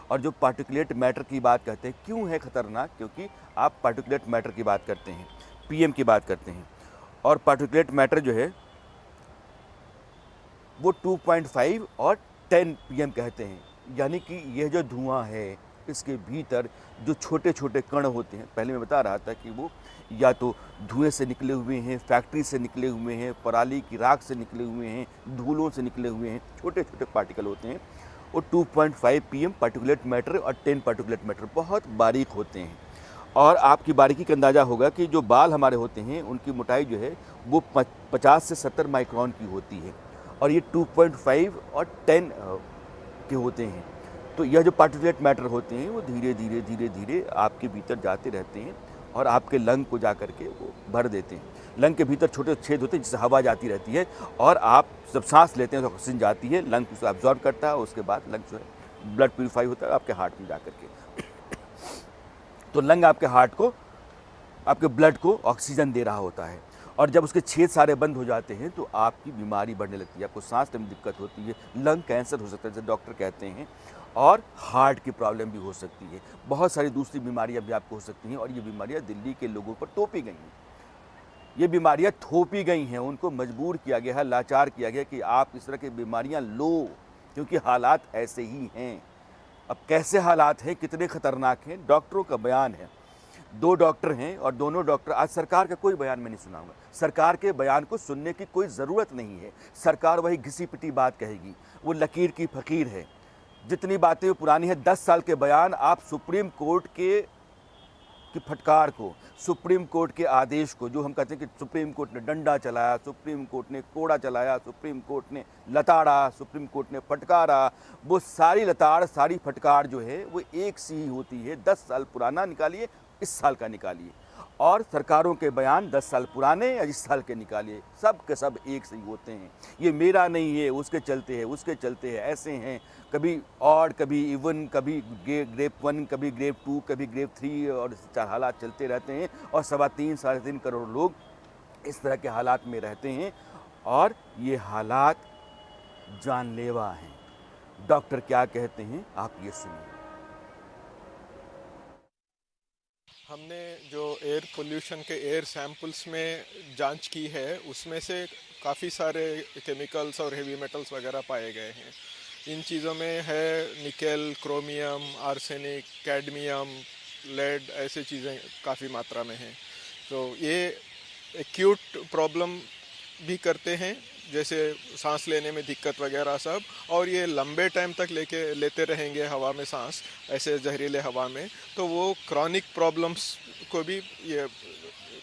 और जो particulate matter की बात करते हैं, क्यों है ख़तरनाक? क्योंकि आप पार्टिकुलेट मैटर की बात करते हैं, पीएम की बात करते हैं, और पार्टिकुलेट मैटर जो है वो 2.5 और 10 पीएम कहते हैं। यानी कि यह जो धुआं है, इसके भीतर जो छोटे छोटे कण होते हैं, पहले मैं बता रहा था कि वो या तो धुएं से निकले हुए हैं, फैक्ट्री से निकले हुए हैं, पराली की राख से निकले हुए हैं, धूलों से निकले हुए हैं, छोटे छोटे पार्टिकल होते हैं। और 2.5 पीएम पार्टिकुलेट मैटर और 10 पार्टिकुलेट मैटर बहुत बारीक होते हैं। और आपकी बारीकी का अंदाज़ा होगा कि जो बाल हमारे होते हैं उनकी मोटाई जो है वो 50 से 70 माइक्रोन की होती है, और ये 2.5 और 10 के होते हैं। तो यह जो पार्टिकुलेट मैटर होते हैं वो धीरे धीरे धीरे धीरे आपके भीतर जाते रहते हैं और आपके लंग को जा करके वो भर देते हैं। लंग के भीतर छोटे छेद होते हैं जिससे हवा जाती रहती है, और आप जब सांस लेते हैं तो ऑक्सीजन जाती है, लंग उसे अब्जॉर्ब करता है, उसके बाद लंग जो है ब्लड प्यूरीफाई होता है आपके हार्ट में जा करके। तो लंग आपके हार्ट को, आपके ब्लड को ऑक्सीजन दे रहा होता है, और जब उसके छेद सारे बंद हो जाते हैं तो आपकी बीमारी बढ़ने लगती है, आपको सांस लेने में दिक्कत होती है, लंग कैंसर हो सकता है जैसे डॉक्टर कहते हैं, और हार्ट की प्रॉब्लम भी हो सकती है, बहुत सारी दूसरी बीमारियां भी आपको हो सकती हैं। और ये बीमारियां दिल्ली के लोगों पर थोपी गई हैं, ये बीमारियां थोपी गई हैं, उनको मजबूर किया गया है, लाचार किया गया कि आप इस तरह की बीमारियां लो, क्योंकि हालात ऐसे ही हैं। अब कैसे हालात हैं, कितने खतरनाक हैं, डॉक्टरों का बयान है। 2 डॉक्टर हैं और दोनों डॉक्टर, आज सरकार का कोई बयान मैं नहीं सुनाऊंगा, सरकार के बयान को सुनने की कोई ज़रूरत नहीं है। सरकार वही घिसी पिटी बात कहेगी, वो लकीर की फ़कीर है, जितनी बातें पुरानी हैं। 10 साल के बयान आप सुप्रीम कोर्ट की फटकार को, सुप्रीम कोर्ट के आदेश को, जो हम कहते हैं कि सुप्रीम कोर्ट ने डंडा चलाया, सुप्रीम कोर्ट ने कोड़ा चलाया, सुप्रीम कोर्ट ने लताड़ा, सुप्रीम कोर्ट ने फटकारा, वो सारी लताड़ सारी फटकार जो है वो एक सी ही होती है। 10 साल पुराना निकालिए, इस साल का निकालिए, और सरकारों के बयान 10 साल पुराने या इस साल के निकालिए, सब के सब एक से ही होते हैं। ये मेरा नहीं है, उसके चलते है, उसके चलते है, ऐसे हैं, कभी ऑड, कभी इवन, कभी ग्रेप 1, कभी ग्रेप 2, कभी ग्रेप 3, और हालात चलते रहते हैं। और 3.25 साढ़े 3 करोड़ लोग इस तरह के हालात में रहते हैं, और ये हालात जानलेवा हैं। डॉक्टर क्या कहते हैं आप ये सुनिए। हमने जो एयर पोल्यूशन के एयर सैंपल्स में जांच की है उसमें से काफ़ी सारे केमिकल्स और हेवी मेटल्स वगैरह पाए गए हैं। इन चीज़ों में है nickel, chromium, arsenic, cadmium, lead, ऐसी चीज़ें काफ़ी मात्रा में हैं। तो ये एक्यूट प्रॉब्लम भी करते हैं, जैसे सांस लेने में दिक्कत वगैरह सब, और ये लंबे टाइम तक लेते रहेंगे हवा में सांस, ऐसे जहरीले हवा में, तो वो क्रॉनिक प्रॉब्लम्स को भी ये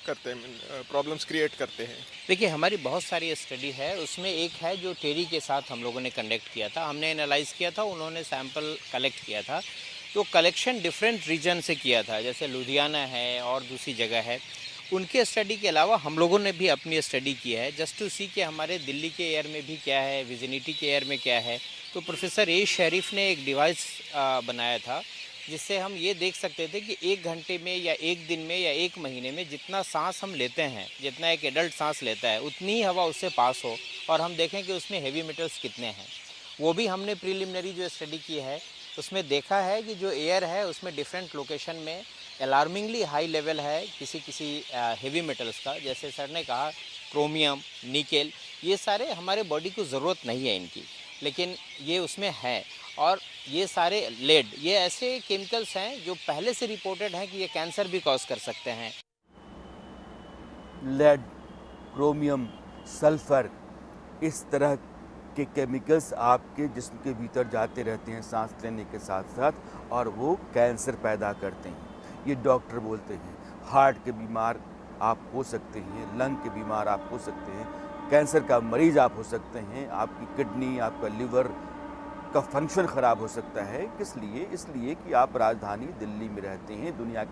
करते हैं, प्रॉब्लम्स क्रिएट करते हैं। देखिए, हमारी बहुत सारी स्टडी है, उसमें एक है जो टेरी के साथ हम लोगों ने कंडक्ट किया था, हमने एनालाइज किया था, उन्होंने सैंपल कलेक्ट किया था। तो कलेक्शन डिफरेंट रीजन से किया था, जैसे लुधियाना है और दूसरी जगह है। उनके स्टडी के अलावा हम लोगों ने भी अपनी स्टडी की है, जस्ट टू सी कि हमारे दिल्ली के एयर में भी क्या है, विजिनिटी के एयर में क्या है। तो प्रोफेसर ए शरीफ ने एक डिवाइस बनाया था, जिससे हम ये देख सकते थे कि 1 घंटे में या 1 दिन में या 1 महीने में जितना सांस हम लेते हैं, जितना एक एडल्ट सांस लेता है, उतनी ही हवा उससे पास हो, और हम देखें कि उसमें हेवी मेटल्स कितने हैं। वो भी हमने प्रीलिमिनरी जो स्टडी की है उसमें देखा है कि जो एयर है उसमें डिफरेंट लोकेशन में अलार्मिंगली हाई लेवल है किसी किसी हेवी मेटल्स का। जैसे सर ने कहा, क्रोमियम, निकेल, ये सारे हमारे बॉडी को ज़रूरत नहीं है इनकी, लेकिन ये उसमें है। और ये सारे लेड, ये ऐसे केमिकल्स हैं जो पहले से रिपोर्टेड हैं कि ये कैंसर भी कॉज कर सकते हैं। लेड, क्रोमियम, सल्फर, इस तरह के केमिकल्स आपके जिस्म के भीतर जाते रहते हैं सांस लेने के साथ साथ, और वो कैंसर पैदा करते हैं। ये डॉक्टर बोलते हैं। हार्ट के बीमार आप हो सकते हैं, लंग के बीमार आप हो सकते हैं, कैंसर का मरीज आप हो सकते हैं, आपकी किडनी, आपका लिवर का फंक्शन ख़राब हो सकता है। किस लिए? इसलिए कि आप राजधानी दिल्ली में रहते हैं, दुनिया